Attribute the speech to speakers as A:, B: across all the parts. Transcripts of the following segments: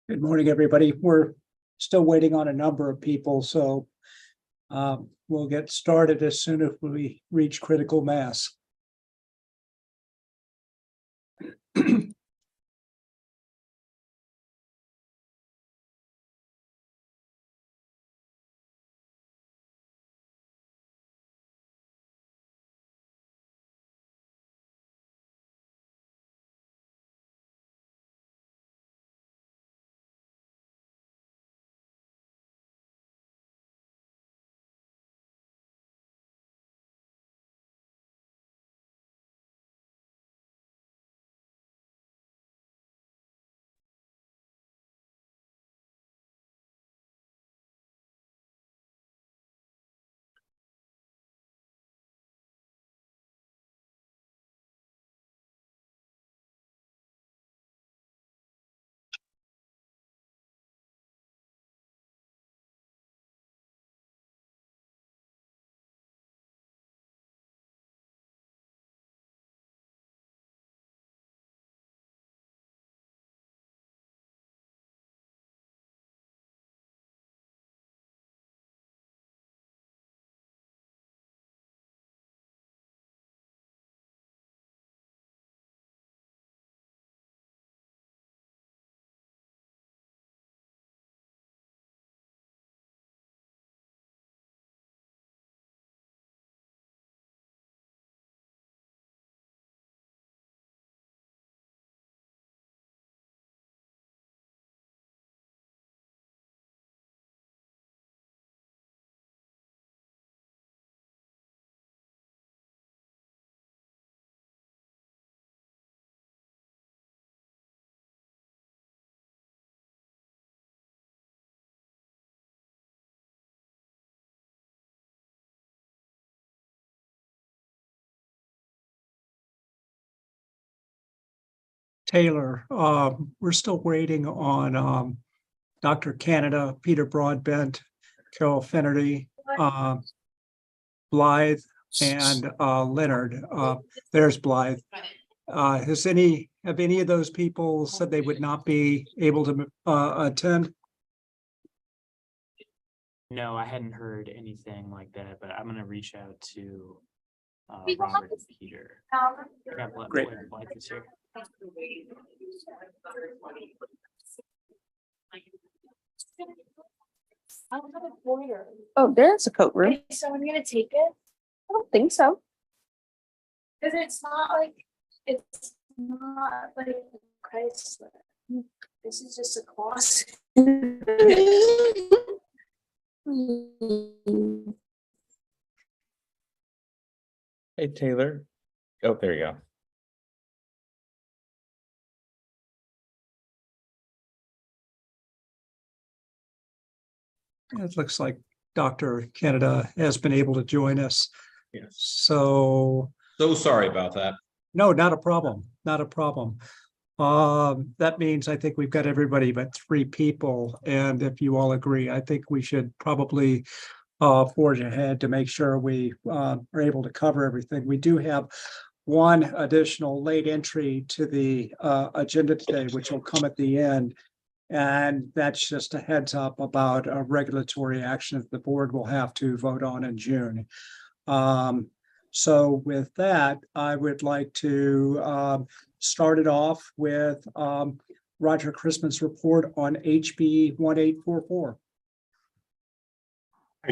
A: Good morning, everybody. We're still waiting on a number of people, so we'll get started as soon as we reach critical mass. Taylor, we're still waiting on Dr. Canada, Peter Broadbent, Carol Finnerty, Blythe, and Leonard. There's Blythe. Have any of those people said they would not be able to attend?
B: No, I hadn't heard anything like that, but I'm going to reach out to Robert and Peter.
A: Great.
B: Blythe is here.
C: I don't have a pointer.
D: Oh, there's a coat room.
C: Is someone gonna take it?
D: I don't think so.
C: Cause it's not like Chrysler. This is just a closet.
E: Hey, Taylor. Oh, there you go.
A: It looks like Dr. Canada has been able to join us.
F: Yes.
A: So
F: Sorry about that.
A: no, not a problem. Not a problem. That means I think we've got everybody but 3 people. And if you all agree, I think we should probably forge ahead to make sure we are able to cover everything. We do have one additional late entry to the agenda today, which will come at the end. And that's just a heads up about a regulatory action that the board will have to vote on in June. So with that, I would like to start it off with Roger Christman's report on HB 1844.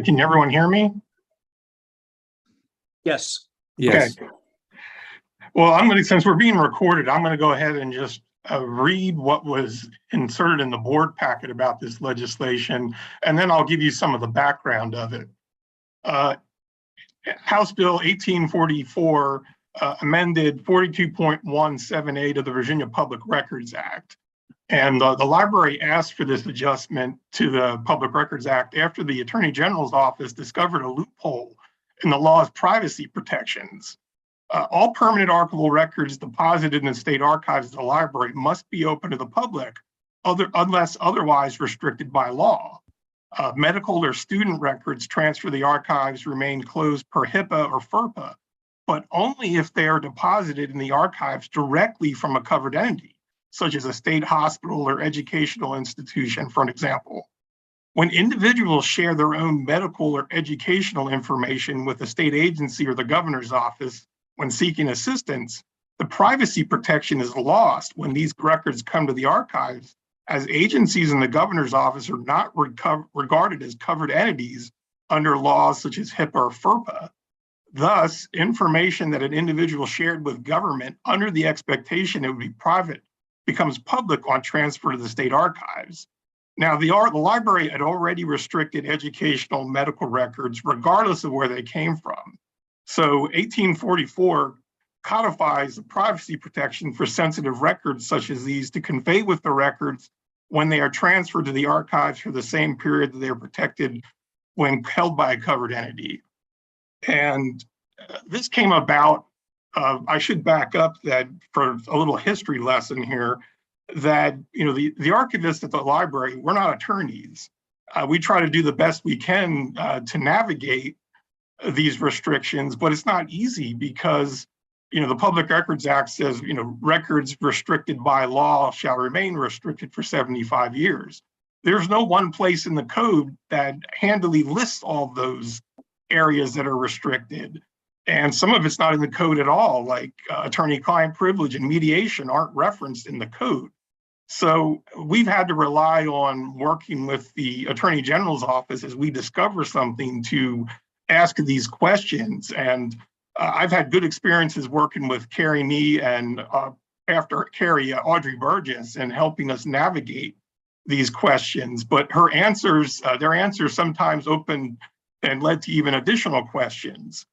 G: Can everyone hear me?
A: Yes.
E: Yes.
G: Okay. Well, since we're being recorded, I'm going to go ahead and just read what was inserted in the board packet about this legislation, and then I'll give you some of the background of it. House Bill 1844 amended 42.178 of the Virginia Public Records Act. And the library asked for this adjustment to the Public Records Act after the Attorney General's office discovered a loophole in the law's privacy protections. All permanent archival records deposited in the state archives of the library must be open to the public unless otherwise restricted by law. Medical or student records transferred to the archives remain closed per HIPAA or FERPA, but only if they are deposited in the archives directly from a covered entity. such as a state hospital or educational institution, for an example. When individuals share their own medical or educational information with a state agency or the governor's office when seeking assistance, the privacy protection is lost when these records come to the archives, as agencies in the governor's office are not regarded as covered entities under laws such as HIPAA or FERPA. Thus, information that an individual shared with government under the expectation it would be private becomes public on transfer to the state archives. Now, the library had already restricted educational medical records regardless of where they came from. So 1844 codifies the privacy protection for sensitive records such as these to convey with the records when they are transferred to the archives for the same period that they are protected when held by a covered entity. And this came about, I should back up that for a little history lesson here, that the archivists at the library, we're not attorneys. We try to do the best we can to navigate these restrictions, but it's not easy because the Public Records Act says records restricted by law shall remain restricted for 75 years. There's no one place in the code that handily lists all those areas that are restricted. And some of it's not in the code at all, like attorney-client privilege and mediation aren't referenced in the code. So we've had to rely on working with the Attorney General's office as we discover something to ask these questions. And I've had good experiences working with Carrie Nee and after Carrie, Audrey Burgess, and helping us navigate these questions. But her answers, their answers sometimes opened and led to even additional questions.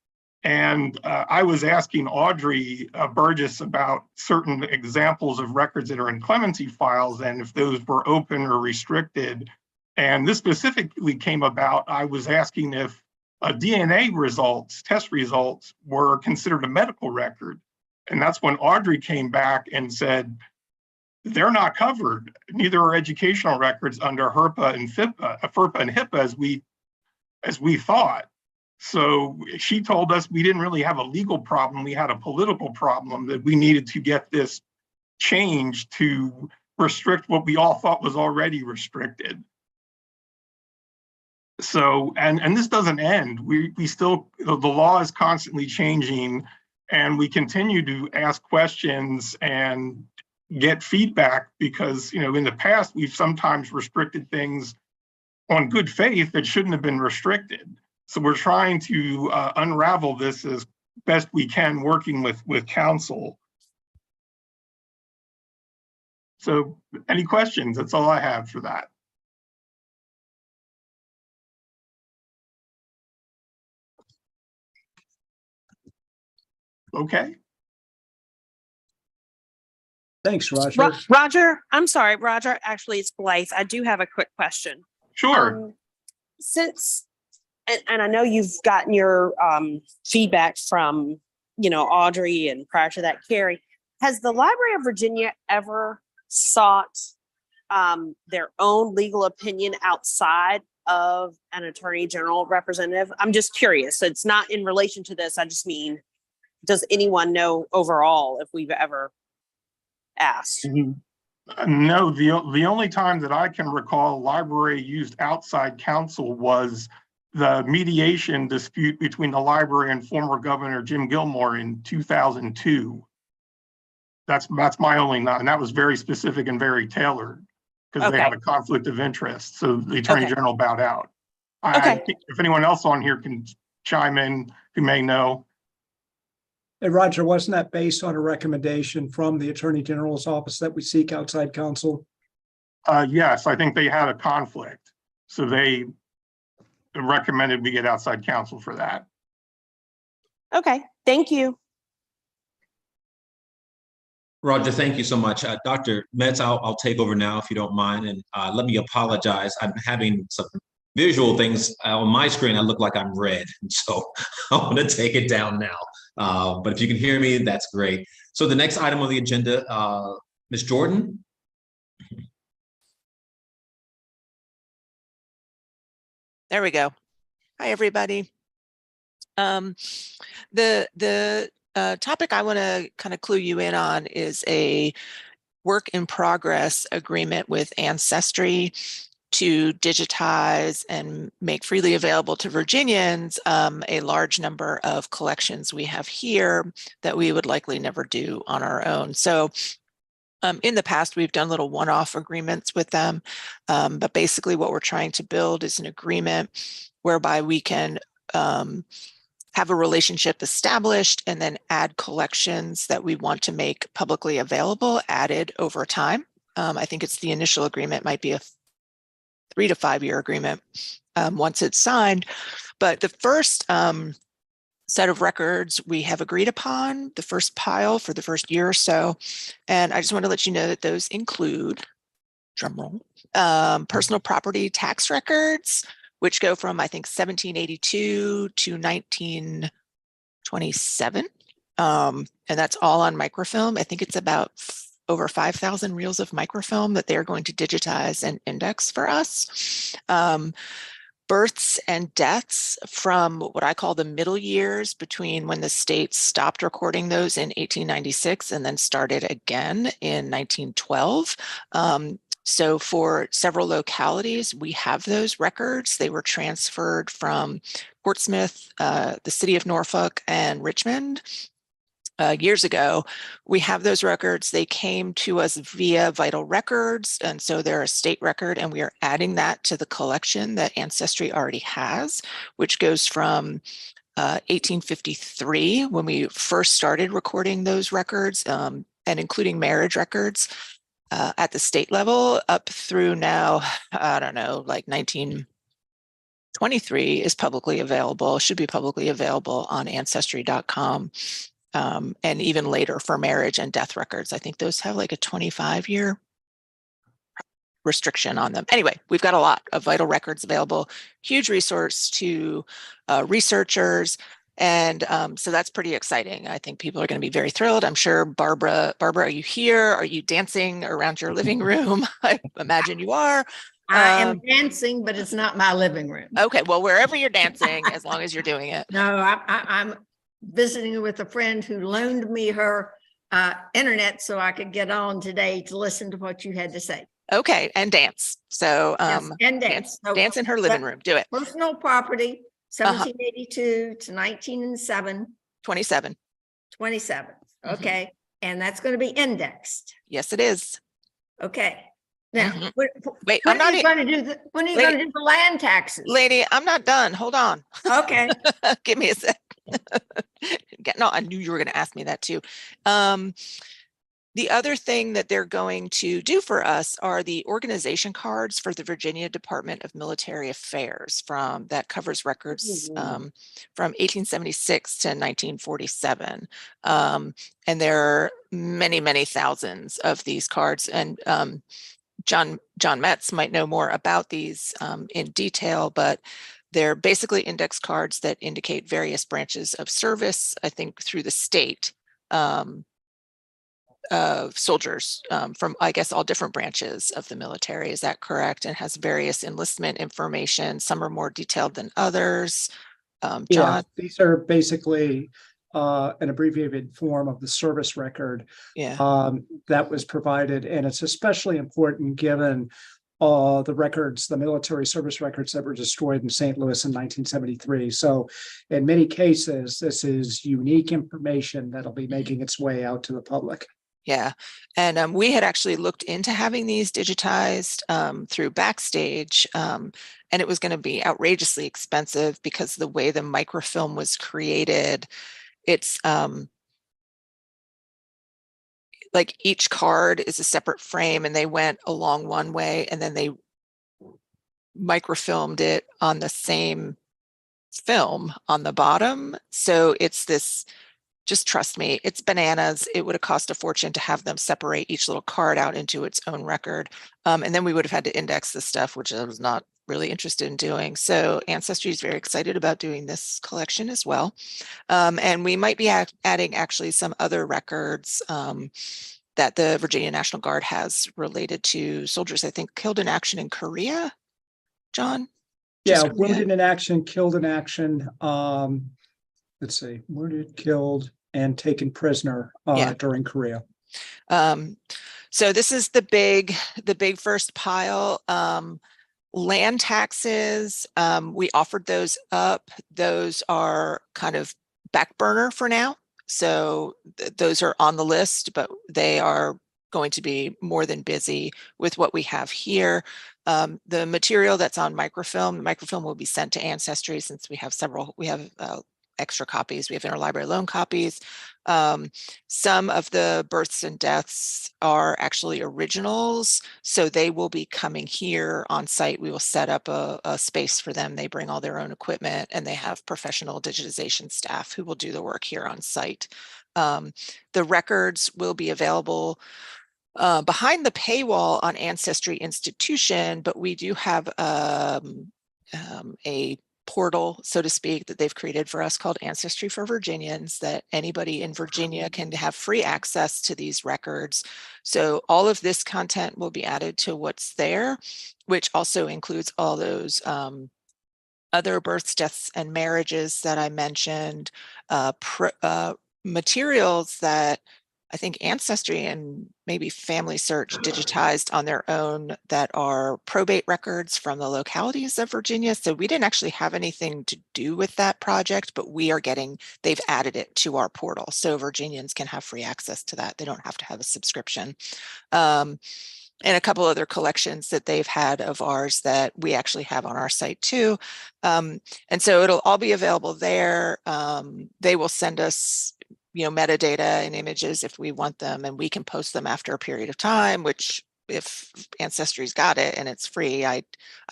G: And I was asking Audrey Burgess about certain examples of records that are in clemency files and if those were open or restricted. And this specifically came about, I was asking if DNA results, test results, were considered a medical record. And that's when Audrey came back and said, they're not covered. Neither are educational records under FERPA and HIPAA as we thought. So she told us we didn't really have a legal problem. We had a political problem that we needed to get this changed to restrict what we all thought was already restricted. So, and this doesn't end. We still, the law is constantly changing and we continue to ask questions and get feedback because, in the past, we've sometimes restricted things on good faith that shouldn't have been restricted. So we're trying to unravel this as best we can, working with counsel. So any questions? That's all I have for that. Okay.
A: Thanks, Roger.
D: Roger, I'm sorry, Roger. Actually, it's Blythe. I do have a quick question.
G: Sure.
D: Since, and I know you've gotten your feedback from, Audrey and prior to that, Carrie, has the Library of Virginia ever sought their own legal opinion outside of an attorney general representative? I'm just curious. It's not in relation to this. I just mean, does anyone know overall if we've ever asked?
G: No, the only time that I can recall library used outside counsel was the mediation dispute between the library and former Governor Jim Gilmore in 2002. That's my only, and that was very specific and very tailored because they had a conflict of interest. So the Attorney General bowed out. I think if anyone else on here can chime in who may know.
A: And Roger, wasn't that based on a recommendation from the Attorney General's office that we seek outside counsel?
G: Yes, I think they had a conflict. So they recommended we get outside counsel for that.
D: Okay, thank you.
F: Roger, thank you so much. Dr. Metz, I'll take over now if you don't mind. And let me apologize. I'm having some visual things on my screen. I look like I'm red. And so I want to take it down now. But if you can hear me, that's great. So the next item on the agenda, Ms. Jordan.
H: There we go. Hi, everybody. The topic I want to kind of clue you in on is a work in progress agreement with Ancestry to digitize and make freely available to Virginians a large number of collections we have here that we would likely never do on our own. So in the past, we've done little one-off agreements with them, but basically what we're trying to build is an agreement whereby we can have a relationship established and then add collections that we want to make publicly available added over time. I think it's the initial agreement might be a 3 to 5 year agreement once it's signed. But the first set of records we have agreed upon, the first pile for the first year or so. And I just want to let you know that those include, drumroll, personal property tax records, which go from, I think, 1782 to 1927. And that's all on microfilm. I think it's about over 5,000 reels of microfilm that they're going to digitize and index for us. Births and deaths from what I call the middle years between when the state stopped recording those in 1896 and then started again in 1912. So for several localities, we have those records. They were transferred from Portsmouth, the city of Norfolk, and Richmond. Years ago. We have those records. They came to us via Vital Records, and so they're a state record, and we are adding that to the collection that Ancestry already has, which goes from 1853, when we first started recording those records, and including marriage records at the state level, up through now, I don't know, like 1923 is publicly available, should be publicly available on Ancestry.com. And even later for marriage and death records. I think those have like a 25-year restriction on them. Anyway, we've got a lot of vital records available, huge resource to researchers. And so that's pretty exciting. I think people are going to be very thrilled. I'm sure Barbara, are you here? Are you dancing around your living room? I imagine you are.
I: I am dancing, but it's not my living room.
H: Okay, well, wherever you're dancing, as long as you're doing it.
I: No, I'm visiting with a friend who loaned me her internet so I could get on today to listen to what you had to say.
H: Okay, and dance. So
I: Yes, and dance. So,
H: dance in her living room. Do it.
I: Personal property, 1782 to 1907.
H: 27.
I: 27. Okay. And that's going to be indexed.
H: Yes, it is.
I: Okay. Now,
H: wait,
I: when are you going to do the land taxes?
H: Lady, I'm not done. Hold on.
I: Okay.
H: Give me a sec. No, I knew you were going to ask me that too. The other thing that they're going to do for us are the organization cards for the Virginia Department of Military Affairs that covers records from 1876 to 1947. And there are many, many thousands of these cards. And John Metz might know more about these in detail, but they're basically index cards that indicate various branches of service, I think through the state, of soldiers from, I guess, all different branches of the military. Is that correct? And has various enlistment information. Some are more detailed than others. John?
A: Yeah, these are basically an abbreviated form of the service record that was provided. And it's especially important given the records, the military service records that were destroyed in St. Louis in 1973. So in many cases, this is unique information that'll be making its way out to the public.
H: Yeah, and we had actually looked into having these digitized through Backstage, and it was going to be outrageously expensive because the way the microfilm was created, it's like each card is a separate frame, and they went along one way and then they microfilmed it on the same film on the bottom. So it's this, just trust me, it's bananas. It would have cost a fortune to have them separate each little card out into its own record. And then we would have had to index the stuff, which I was not really interested in doing. So Ancestry is very excited about doing this collection as well. And we might be adding actually some other records that the Virginia National Guard has related to soldiers, I think, killed in action in Korea. John?
A: Yeah, wounded in action, killed in action. Let's see, wounded, killed, and taken prisoner during Korea.
H: So this is the big first pile. Land taxes, we offered those up. Those are kind of back burner for now. So those are on the list, but they are going to be more than busy with what we have here. The material that's on microfilm, the microfilm will be sent to Ancestry since we have extra copies. We have interlibrary loan copies. Some of the births and deaths are actually originals, so they will be coming here on site. We will set up a space for them. They bring all their own equipment and they have professional digitization staff who will do the work here on site. The records will be available behind the paywall on Ancestry Institution, but we do have a portal, so to speak, that they've created for us called Ancestry for Virginians, that anybody in Virginia can have free access to these records. So all of this content will be added to what's there, which also includes all those other births, deaths, and marriages that I mentioned, materials that I think Ancestry and maybe Family Search digitized on their own that are probate records from the localities of Virginia. So we didn't actually have anything to do with that project, but they've added it to our portal. So Virginians can have free access to that. They don't have to have a subscription. And a couple other collections that they've had of ours that we actually have on our site too. And so it'll all be available there. They will send us metadata and images if we want them, and we can post them after a period of time, which if Ancestry's got it and it's free, I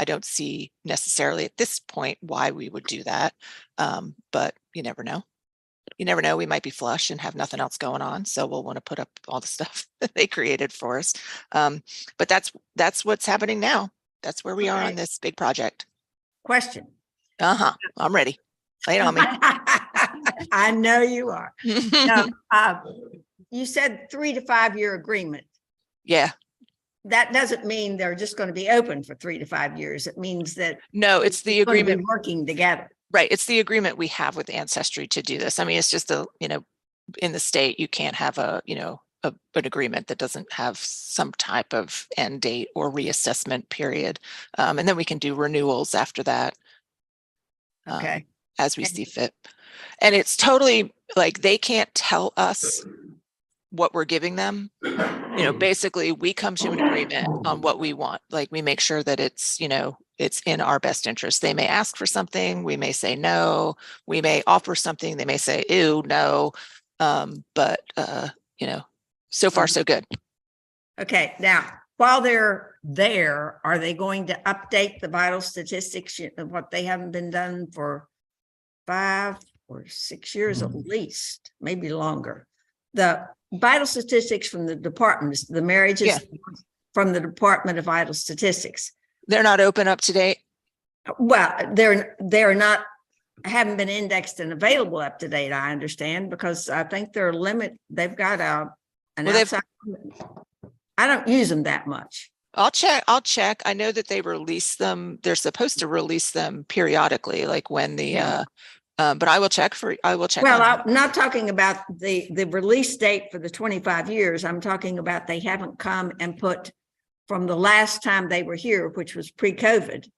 H: don't see necessarily at this point why we would do that. But you never know. We might be flush and have nothing else going on. So we'll want to put up all the stuff that they created for us. But that's what's happening now. That's where we are on this big project.
I: Question.
H: I'm ready. Lay it on me.
I: I know you are. Now, you said 3 to 5 year agreement.
H: Yeah.
I: That doesn't mean they're just going to be open for 3 to 5 years. It means that
H: no, it's the agreement
I: working together.
H: Right. It's the agreement we have with Ancestry to do this. I mean, it's just in the state, you can't have an agreement that doesn't have some type of end date or reassessment period. And then we can do renewals after that.
I: Okay.
H: As we see fit. And it's totally like they can't tell us what we're giving them. Basically we come to an agreement on what we want. Like we make sure that it's in our best interest. They may ask for something, we may say no, we may offer something, they may say, ew, no. But so far so good.
I: Okay. Now, while they're there, are they going to update the vital statistics, what they haven't been done for 5 or 6 years at least, maybe longer? The vital statistics from the department, the marriages from the Department of Vital Statistics.
H: They're not open up to date.
I: Well, they're not, haven't been indexed and available up to date, I understand, because I think they're they've got outside. I don't use them that much.
H: I'll check. I know that they release them. They're supposed to release them periodically, like when the but I will check.
I: Well, I'm not talking about the release date for the 25 years. I'm talking about they haven't come and put from the last time they were here, which was pre-COVID.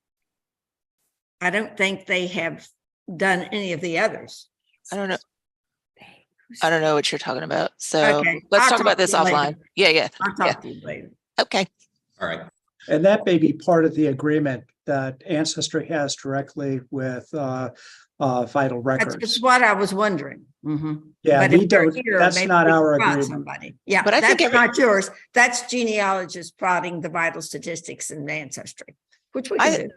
I: I don't think they have done any of the others.
H: I don't know what you're talking about. So let's talk about this offline.
I: Later.
H: Yeah.
I: I'll talk to you later.
H: Okay.
F: All right.
A: And that may be part of the agreement that Ancestry has directly with Vital Records.
I: That's what I was wondering. Mm-hmm.
A: Yeah,
I: but
A: we don't. That's not our agreement.
I: Somebody. Yeah,
H: but I
I: that's
H: think
I: not yours. That's genealogists plotting the vital statistics in Ancestry, which we can do.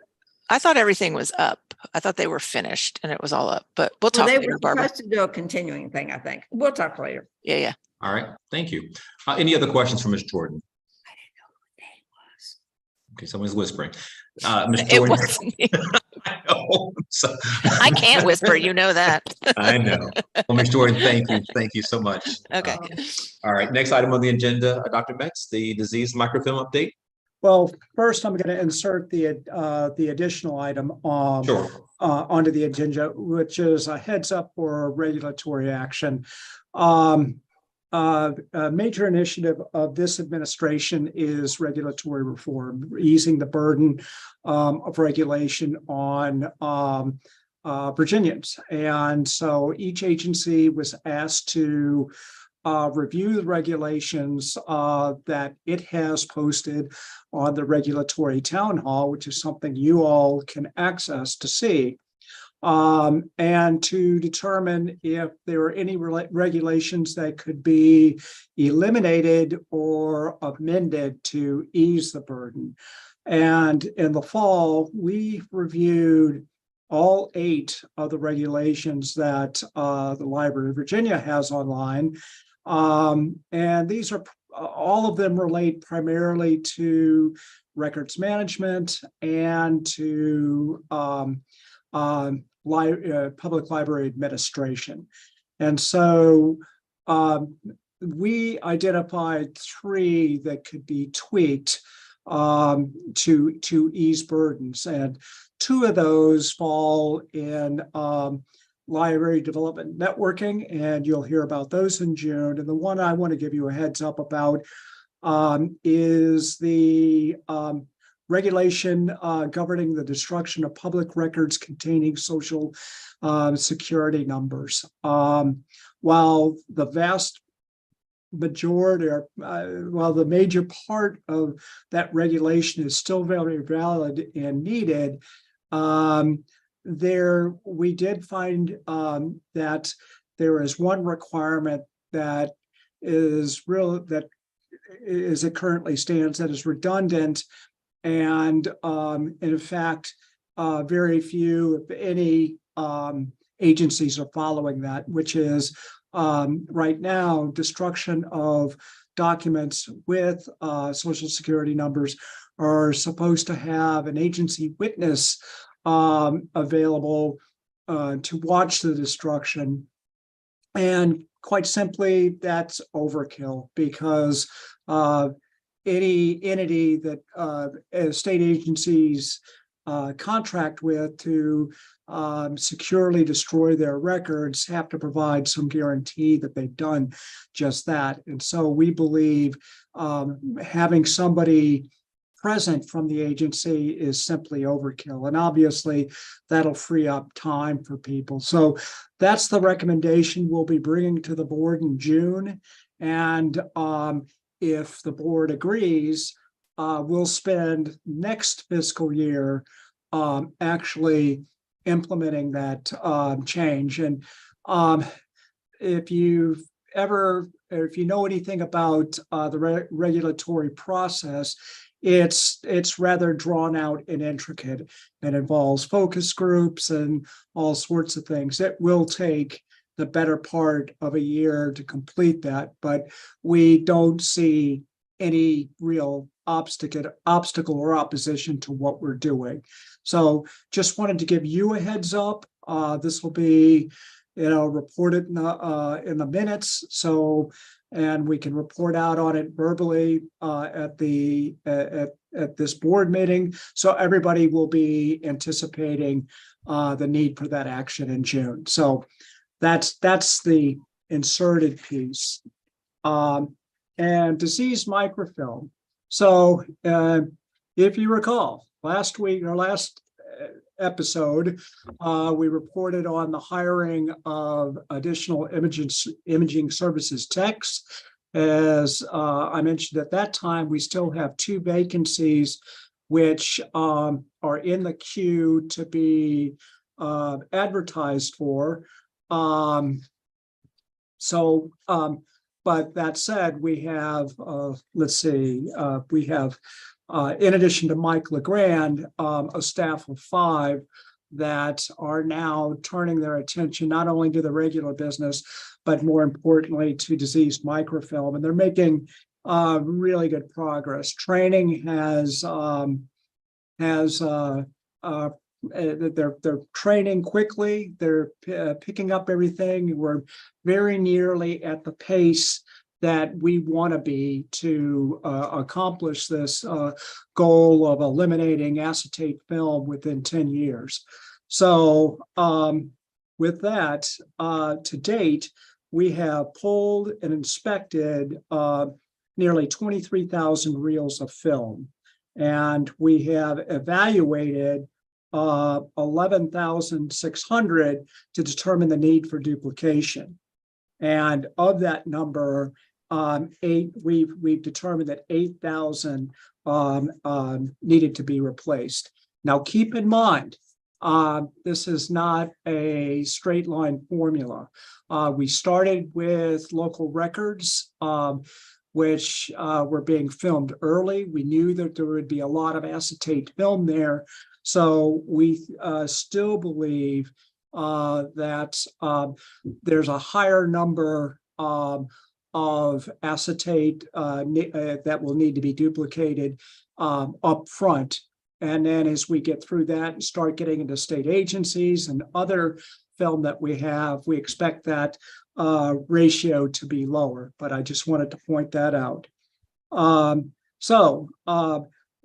H: I thought everything was up. I thought they were finished and it was all up. But we'll talk
I: they
H: later,
I: were
H: Barbara.
I: supposed to do a continuing thing. I think we'll talk later.
H: Yeah.
F: All right. Thank you. Any other questions for Ms. Jordan?
I: I didn't know who the name was.
F: Okay, someone's whispering. Ms.
H: It
F: Jordan.
H: wasn't me.
F: I know.
H: I can't whisper. You know that.
F: I know. Well, Ms. Jordan, thank you. Thank you so much.
H: Okay.
F: All right. Next item on the agenda, Dr. Metz, the disease microfilm update.
A: Well, first I'm going to insert the additional item
F: Sure.
A: Onto the agenda, which is a heads up for regulatory action. a major initiative of this administration is regulatory reform, easing the burden of regulation on Virginians. And so each agency was asked to review the regulations that it has posted on the regulatory town hall, which is something you all can access to see. And to determine if there are any regulations that could be eliminated or amended to ease the burden. And in the fall, we reviewed all 8 of the regulations that the Library of Virginia has online. And these are all of them relate primarily to records management and to public library administration. And so we identified 3 that could be tweaked to ease burdens. And 2 of those fall in library development networking, and you'll hear about those in June. And the one I want to give you a heads up about is the regulation governing the destruction of public records containing social security numbers. While the vast majority, or while the major part of that regulation is still very valid and needed, we did find that there is one requirement that is that as it currently stands, that is redundant. And in fact, very few, if any, agencies are following that, which is right now, destruction of documents with social security numbers are supposed to have an agency witness available to watch the destruction. And quite simply, that's overkill, because any entity that state agencies contract with to securely destroy their records have to provide some guarantee that they've done just that. And so we believe having somebody present from the agency is simply overkill. And obviously that'll free up time for people. So that's the recommendation we'll be bringing to the board in June. And if the board agrees, we'll spend next fiscal year actually implementing that change. And if you know anything about the regulatory process, it's rather drawn out and intricate. It involves focus groups and all sorts of things. It will take the better part of a year to complete that, but we don't see any real obstacle or opposition to what we're doing. So just wanted to give you a heads up. This will be, reported in the minutes. So, and we can report out on it verbally at this board meeting. So everybody will be anticipating the need for that action in June. So that's the inserted piece. And disease microfilm. So if you recall, last week or last episode, we reported on the hiring of additional imaging services techs. As I mentioned at that time, we still have 2 vacancies which are in the queue to be advertised for. But that said, we have, we have, in addition to Mike LeGrand, a staff of 5 that are now turning their attention not only to the regular business, but more importantly to disease microfilm. And they're making really good progress. Training they're training quickly. They're picking up everything. We're very nearly at the pace that we want to be to accomplish this goal of eliminating acetate film within 10 years. So with that, to date, we have pulled and inspected nearly 23,000 reels of film. And we have evaluated 11,600 to determine the need for duplication. And of that number, we've determined that 8,000 needed to be replaced. Now, keep in mind, this is not a straight line formula. We started with local records, which were being filmed early. We knew that there would be a lot of acetate film there. So we still believe that there's a higher number of acetate that will need to be duplicated up front. And then as we get through that and start getting into state agencies and other film that we have, we expect that ratio to be lower. But I just wanted to point that out.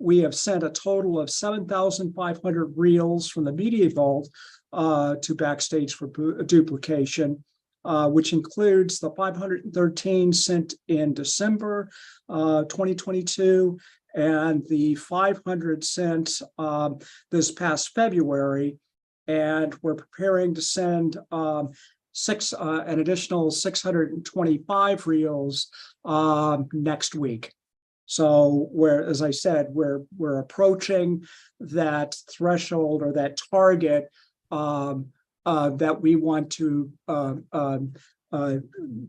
A: We have sent a total of 7,500 reels from the media vault to Backstage for duplication, which includes the 513 sent in December 2022 and the 500 sent this past February. And we're preparing to send an additional 625 reels next week. So as I said, we're approaching that threshold or that target that we want to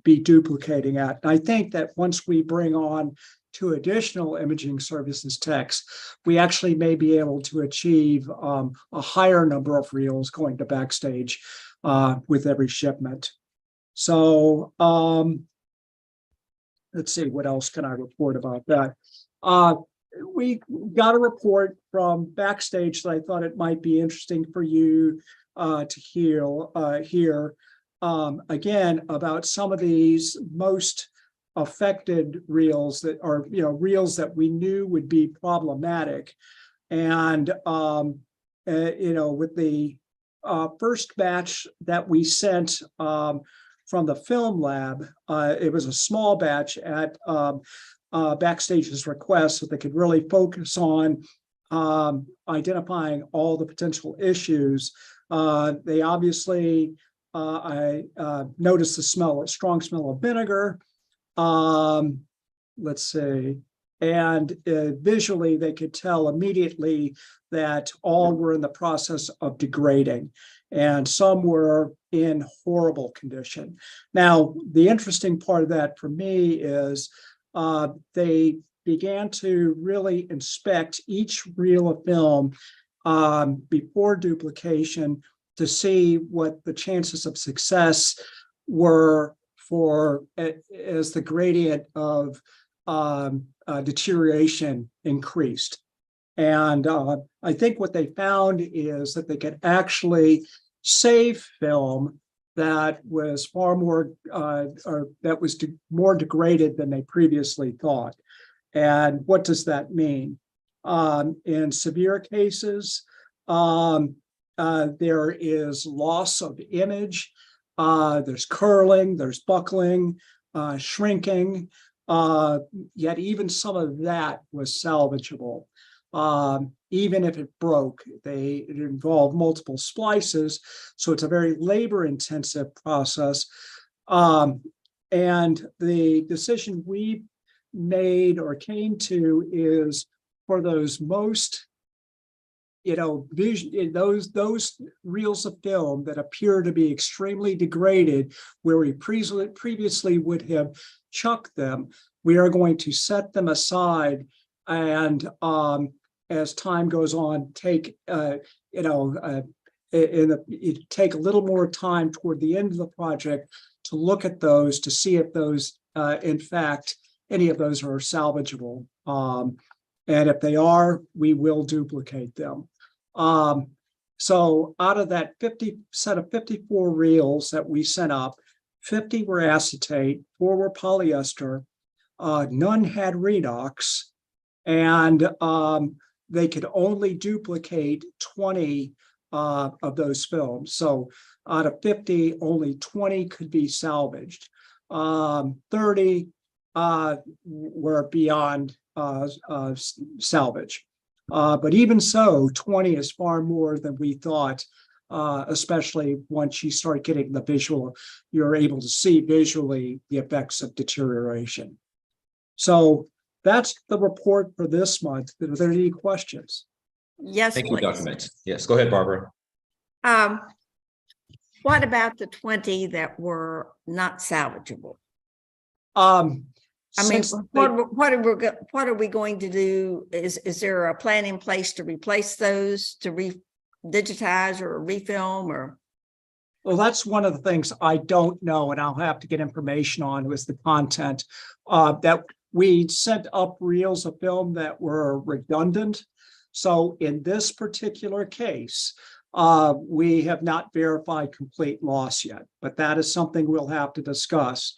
A: be duplicating at. And I think that once we bring on 2 additional imaging services techs, we actually may be able to achieve a higher number of reels going to Backstage with every shipment. So let's see, what else can I report about that? We got a report from Backstage that I thought it might be interesting for you to hear again about some of these most affected reels that are, reels that we knew would be problematic. And, with the first batch that we sent from the film lab, it was a small batch at Backstage's request so they could really focus on identifying all the potential issues. They obviously, I noticed the strong smell of vinegar. Let's see. And visually, they could tell immediately that all were in the process of degrading, and some were in horrible condition. Now, the interesting part of that for me is they began to really inspect each reel of film before duplication to see what the chances of success were for as the gradient of deterioration increased. And I think what they found is that they could actually save film that was far more, or that was more degraded than they previously thought. And what does that mean? In severe cases, there is loss of image, there's curling, there's buckling, shrinking, yet even some of that was salvageable. Even if it broke, it involved multiple splices, so it's a very labor-intensive process. And the decision we made or came to is for those most, those reels of film that appear to be extremely degraded, where we previously would have chucked them, we are going to set them aside and as time goes on, take take a little more time toward the end of the project to look at those to see if those, in fact, any of those are salvageable. And if they are, we will duplicate them. So out of that 54 reels that we sent up, 50 were acetate, 4 were polyester, none had redox, and they could only duplicate 20 of those films. So out of 50, only 20 could be salvaged. 30 were beyond salvage. But even so, 20 is far more than we thought, especially once you start getting the visual, you're able to see visually the effects of deterioration. So that's the report for this month. Are there any questions?
I: Yes,
F: Thank you, Dr.
I: please.
F: Metz. Yes, go ahead, Barbara.
I: What about the 20 that were not salvageable? I mean,
A: Since they-
I: what are we going to do? Is there a plan in place to replace those, to digitize or refilm or?
A: Well, that's one of the things I don't know, and I'll have to get information on was the content that we sent up reels of film that were redundant. So in this particular case, we have not verified complete loss yet, but that is something we'll have to discuss.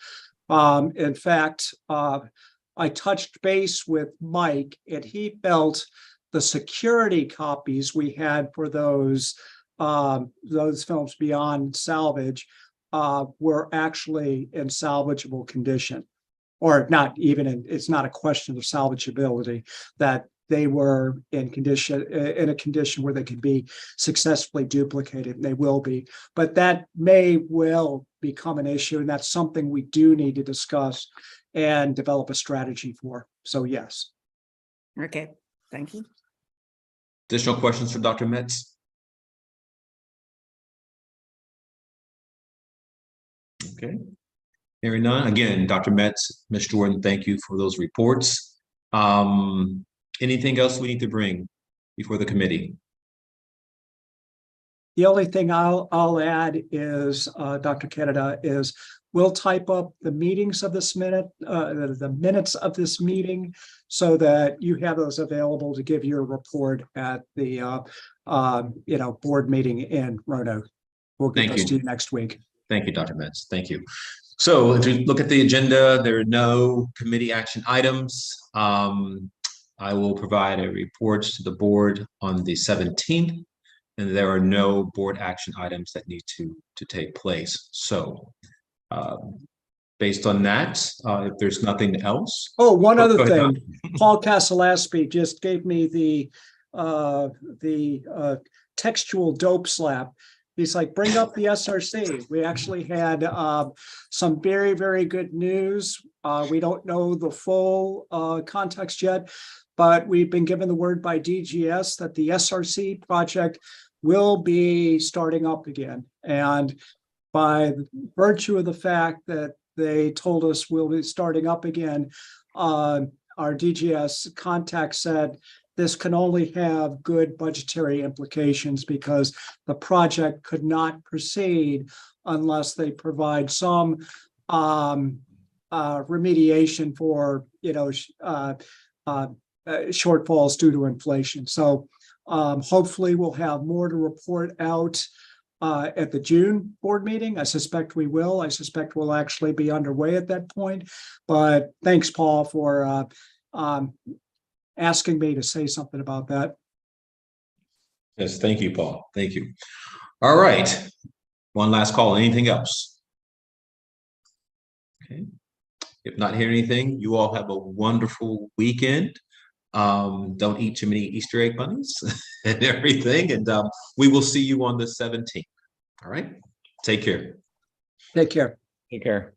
A: In fact, I touched base with Mike, and he felt the security copies we had for those films beyond salvage were actually in salvageable condition, or not even in, it's not a question of salvageability, that they were in a condition where they could be successfully duplicated, and they will be. But that may well become an issue, and that's something we do need to discuss and develop a strategy for. So yes.
I: Okay, thank you.
F: Additional questions for Dr. Metz? Okay. Hearing none. Again, Dr. Metz, Ms. Jordan, thank you for those reports. Anything else we need to bring before the committee?
A: The only thing I'll add is, Dr. Canada, is we'll type up the meetings of this the minutes of this meeting, so that you have those available to give your report at the board meeting in Roanoke. We'll get those to you next week.
F: Thank you, Dr. Metz. Thank you. So if you look at the agenda, there are no committee action items. I will provide a report to the board on the 17th, and there are no board action items that need to take place. So based on that, if there's nothing else.
A: Oh, one other
F: go ahead,
A: thing, Paul Casalaspi just gave me the textual dope slap. He's like, bring up the SRC. We actually had some very, very good news. We don't know the full context yet, but we've been given the word by DGS that the SRC project will be starting up again. And by virtue of the fact that they told us we'll be starting up again, our DGS contact said this can only have good budgetary implications, because the project could not proceed unless they provide some remediation for shortfalls due to inflation. So hopefully we'll have more to report out at the June board meeting. I suspect we will. I suspect we'll actually be underway at that point. But thanks, Paul, for asking me to say something about that.
F: Yes, thank you, Paul. Thank you. All right. One last call. Anything else? Okay. If not hear anything, you all have a wonderful weekend. Don't eat too many Easter egg bunnies and everything. And we will see you on the 17th. All right. Take care.
A: Take care.
E: Take care.